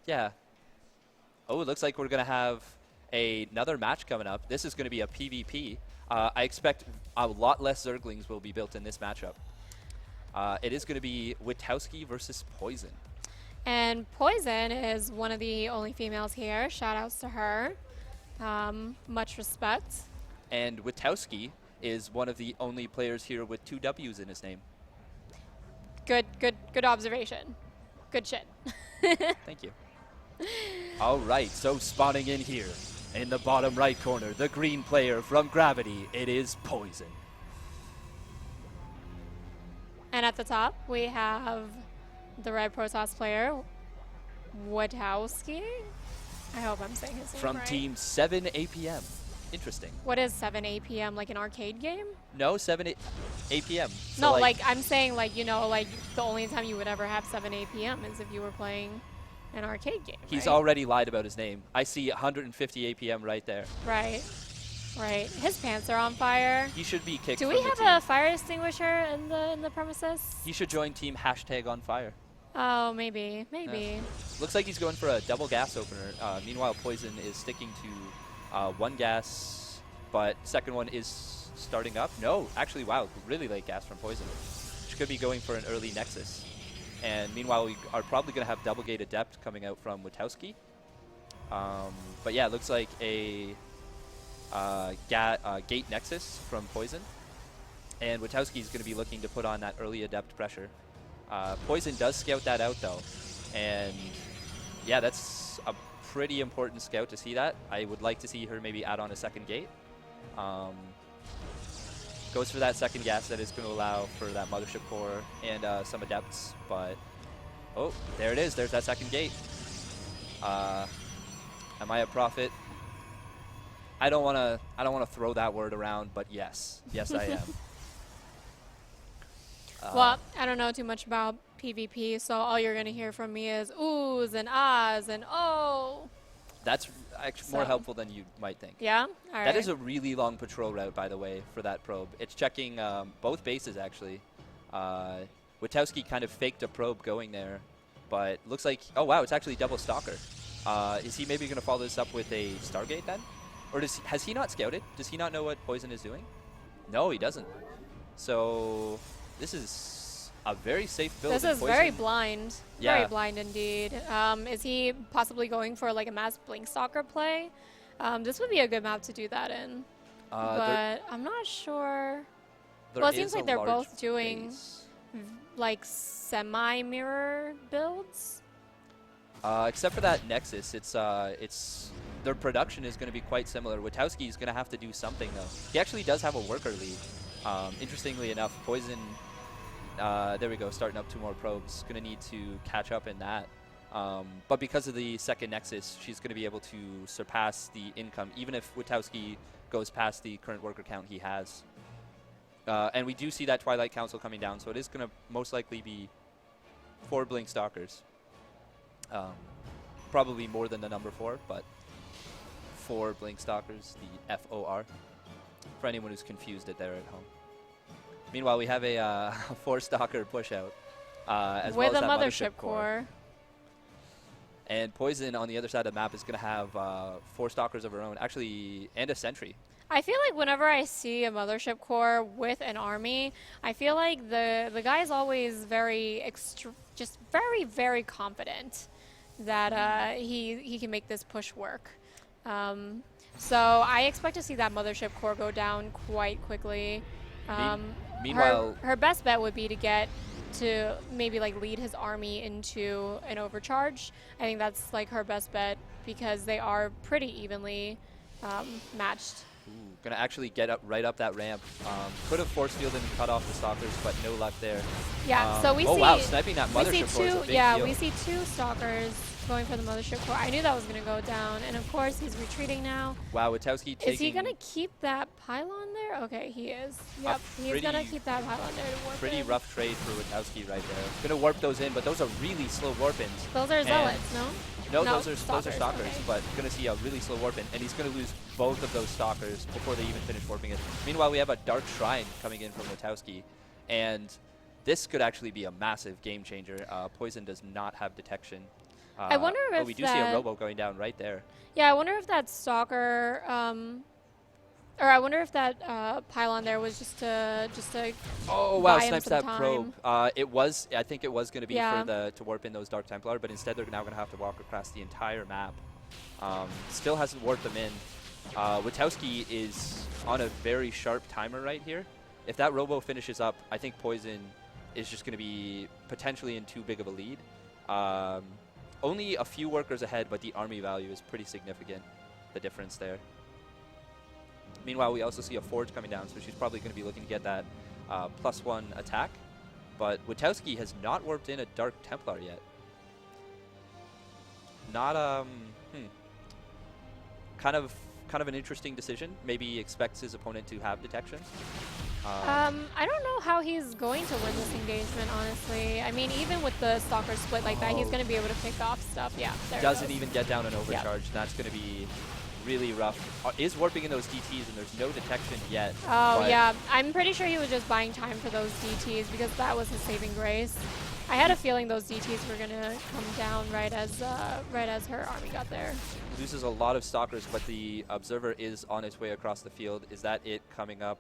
Yeah. Oh, it looks like we're going to have another match coming up. This is going to be a PvP. I expect a lot less Zerglings will be built in this matchup. It is going to be Witowsky versus Poizon. And Poizon is one of the only females here. Shout outs to her. Much respect. And Witowsky is one of the only players here with 2 W's in his name. Good observation. Good shit. Thank you. All right, so spawning in here in the bottom right corner, the green player from Gravity, it is Poizon. And at the top, we have the red Protoss player, Witowsky. I hope I'm saying his name From right. team 7 APM. Interesting. What is 7 APM, like an arcade game? No, 7 APM. So No, like I'm saying, like, you know, like the only time you would ever have 7 APM is if you were playing an arcade game. He's right? already lied about his name. I see 150 APM right there. Right. Right. His pants are on fire. He should be kicked Do from we the have team. a fire extinguisher in the premises? He should join team #OnFire. Oh, maybe. Looks like he's going for a double gas opener. Meanwhile, Poizon is sticking to 1 gas, but second one is starting up. No, actually, wow, really late gas from Poizon. Which could be going for an early Nexus. And meanwhile, we are probably going to have double gate Adept coming out from Witowsky. But yeah, it looks like a gate Nexus from Poizon. And Witowsky is going to be looking to put on that early Adept pressure. Poizon does scout that out, though. And yeah, that's a pretty important scout to see that. I would like to see her maybe add on a second gate. Goes for that second gas that is going to allow for that Mothership Core and some Adepts. But, oh, there it is. There's that second gate. Am I a prophet? I don't want to throw that word around, but yes. Yes, I am. Well, I don't know too much about PvP, so all you're going to hear from me is oohs and ahs and oh. That's actually more helpful than you might think. Yeah? All right. That is a really long patrol route, by the way, for that probe. It's checking both bases, actually. Witowsky kind of faked a probe going there, but looks like, oh wow, it's actually double Stalker. Is he maybe going to follow this up with a Stargate then? Or has he not scouted? Does he not know what Poizon is doing? No, he doesn't. So this is a very safe build. This is very blind. Yeah. Very blind indeed. Is he possibly going for like a mass Blink Stalker play? This would be a good map to do that in. But I'm not sure. Well, it seems like they're both doing like semi-mirror builds. Except for that Nexus, it's their production is going to be quite similar. Witowsky is going to have to do something though. He actually does have a worker lead. Interestingly enough, Poizon, there we go, starting up 2 more probes. Going to need to catch up in that. But because of the second Nexus, she's going to be able to surpass the income, even if Witowsky goes past the current worker count he has. And we do see that Twilight Council coming down, so it is going to most likely be 4 Blink Stalkers. Probably more than the number 4, but 4 Blink Stalkers, the FOR, for anyone who's confused it there at home. Meanwhile, we have a 4 Stalker push out, as with well as a that Mothership Core. And Poizon on the other side of the map is going to have 4 Stalkers of her own, actually, and a Sentry. I feel like whenever I see a Mothership Core with an army, I feel like the guy is always just very, very confident that he can make this push work. So I expect to see that Mothership Core go down quite quickly. Meanwhile, her best bet would be to get to maybe like lead his army into an overcharge. I think that's like her best bet because they are pretty evenly matched. Going to actually get up right up that ramp. Could have force fielded and cut off the Stalkers, but no luck there. Yeah, so we see. Oh wow, sniping that Mothership Core is a big deal. We see 2 Stalkers going for the Mothership Core. I knew that was going to go down, and of course he's retreating now. Wow, Witowsky taking... Is he going to keep that pylon there? Okay, he is. Yep, he's going to keep that pylon there to warp Pretty in. rough trade for Witowsky right there. Going to warp those in, but those are really slow warp-ins. Those are Zealots, no? No, those are Stalkers, okay. but going to see a really slow warp in, and he's going to lose both of those Stalkers before they even finish warping it. Meanwhile, we have a Dark Shrine coming in from Witowsky, and this could actually be a massive game changer. Poizon does not have detection. I wonder Oh, if we do see a robo going down right there. Yeah, I wonder if that stalker, or I wonder if that pylon there was just to Oh wow, buy him snipes some that time. probe. It was, I think it was going to be Yeah. for to warp in those Dark Templar, but instead they're now going to have to walk across the entire map. Still hasn't warped them in. Witowsky is on a very sharp timer right here. If that robo finishes up, I think Poizon is just going to be potentially in too big of a lead. Only a few workers ahead, but the army value is pretty significant, the difference there. Meanwhile, we also see a Forge coming down, so she's probably going to be looking to get that +1 attack. But Witowsky has not warped in a Dark Templar yet. Not, kind of an interesting decision. Maybe expects his opponent to have detection. I don't know how he's going to win this engagement, honestly. I mean, even with the stalker split like that, he's going to be able to pick off stuff. Yeah, there Doesn't even get down an overcharge. Yep. That's going to be really rough. Is warping in those DTs, and there's no detection yet. Oh, yeah. I'm pretty sure he was just buying time for those DTs because that was his saving grace. I had a feeling those DTs were going to come down right as her army got there. Loses a lot of stalkers, but the observer is on its way across the field. Is that it coming up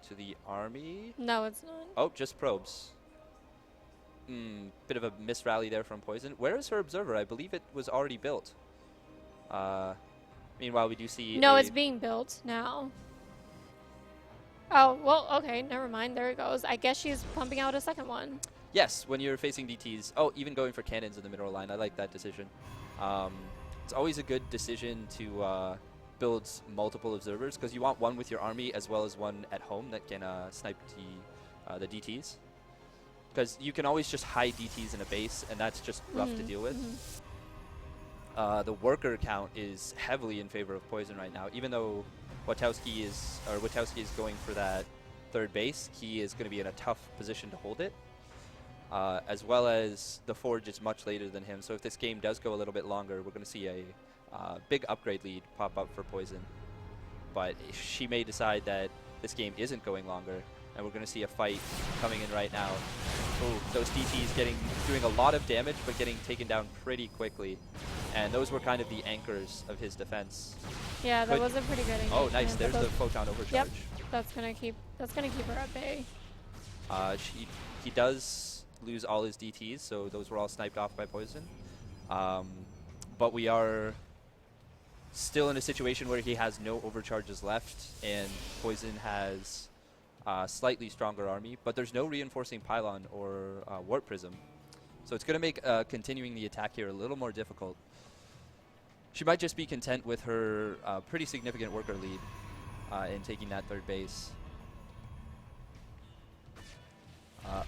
to the army? No, it's not. Oh, just probes. Bit of a misrally there from Poizon. Where is her observer? I believe it was already built. Meanwhile, we do see No, it's being built now. Oh, well, okay, never mind. There it goes. I guess she's pumping out a second one. Yes, when you're facing DTs. Oh, even going for cannons in the middle line. I like that decision. It's always a good decision to build multiple observers because you want one with your army as well as one at home that can snipe the DTs. Because you can always just hide DTs in a base, and that's just rough to deal with. The worker count is heavily in favor of Poizon right now. Even though Witowsky is going for that third base, he is going to be in a tough position to hold it. As well as the Forge is much later than him. So if this game does go a little bit longer, we're going to see a big upgrade lead pop up for Poizon. But she may decide that this game isn't going longer, and we're going to see a fight coming in right now. Oh, those DTs doing a lot of damage, but getting taken down pretty quickly. And those were kind of the anchors of his defense. Yeah, that was a pretty good engagement. Oh, nice. There's the photon overcharge. Yep, that's gonna keep her at bay. He does lose all his DTs, so those were all sniped off by Poizon. But we are still in a situation where he has no overcharges left, and Poizon has a slightly stronger army, but there's no reinforcing pylon or warp prism. So it's going to make continuing the attack here a little more difficult. She might just be content with her pretty significant worker lead in taking that third base.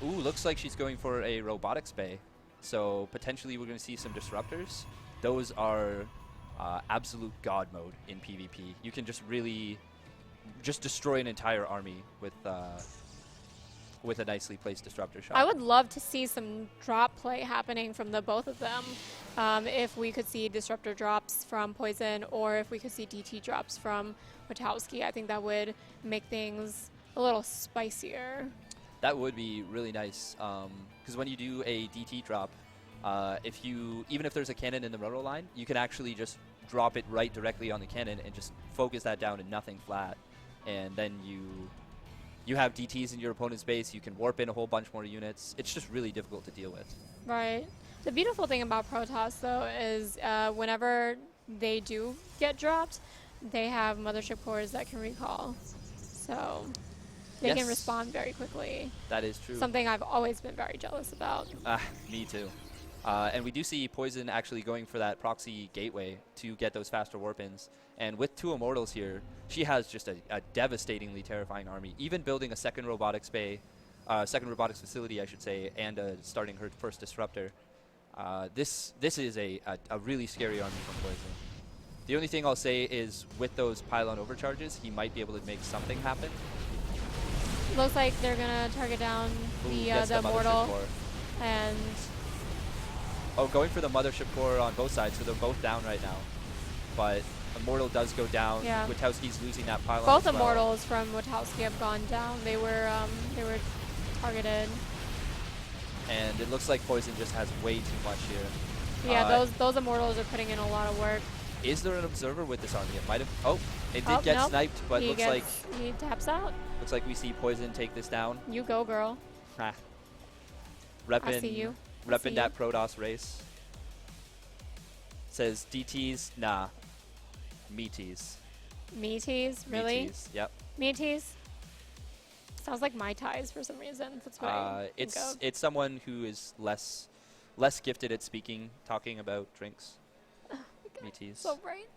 Ooh, looks like she's going for a robotics bay. So potentially we're going to see some disruptors. Those are absolute god mode in PvP. You can just really destroy an entire army with a nicely placed disruptor shot. I would love to see some drop play happening from the both of them. If we could see disruptor drops from Poizon, or if we could see DT drops from Witowsky, I think that would make things a little spicier. That would be really nice, because when you do a DT drop, even if there's a cannon in the roto line, you can actually just drop it right directly on the cannon and just focus that down to nothing flat, and then you have DTs in your opponent's base. You can warp in a whole bunch more units. It's just really difficult to deal with. Right. The beautiful thing about Protoss, though, is whenever they do get dropped, they have mothership cores that can recall. So they can respond very quickly. That is true. Something I've always been very jealous about. Me too. And we do see Poizon actually going for that proxy gateway to get those faster warp-ins. And with 2 Immortals here, she has just a devastatingly terrifying army. Even building a second robotics bay, second robotics facility, I should say, and starting her first disruptor. This is a really scary army from Poizon. The only thing I'll say is with those pylon overcharges, he might be able to make something happen. Looks like they're going to target down the Immortal. And going for the mothership core on both sides, so they're both down right now. But Immortal does go down. Yeah. Witowsky's losing that pylon. Both as well. Immortals from Witowsky have gone down. They were targeted. And it looks like Poizon just has way too much here. Yeah, those immortals are putting in a lot of work. Is there an observer with this army? It might have. Oh, it did Oh, get nope. sniped, but he looks like taps out. we see Poizon take this down. You go, girl. Ah. I see you. Repping that Protoss race. Says DTs, nah. Meaties. Meaties, really? Meaties, yep. Meaties. Sounds like Mai Tais for some reason. That's what I think of. It's someone who is less gifted at talking about drinks. Oh my God, Meaties. so bright.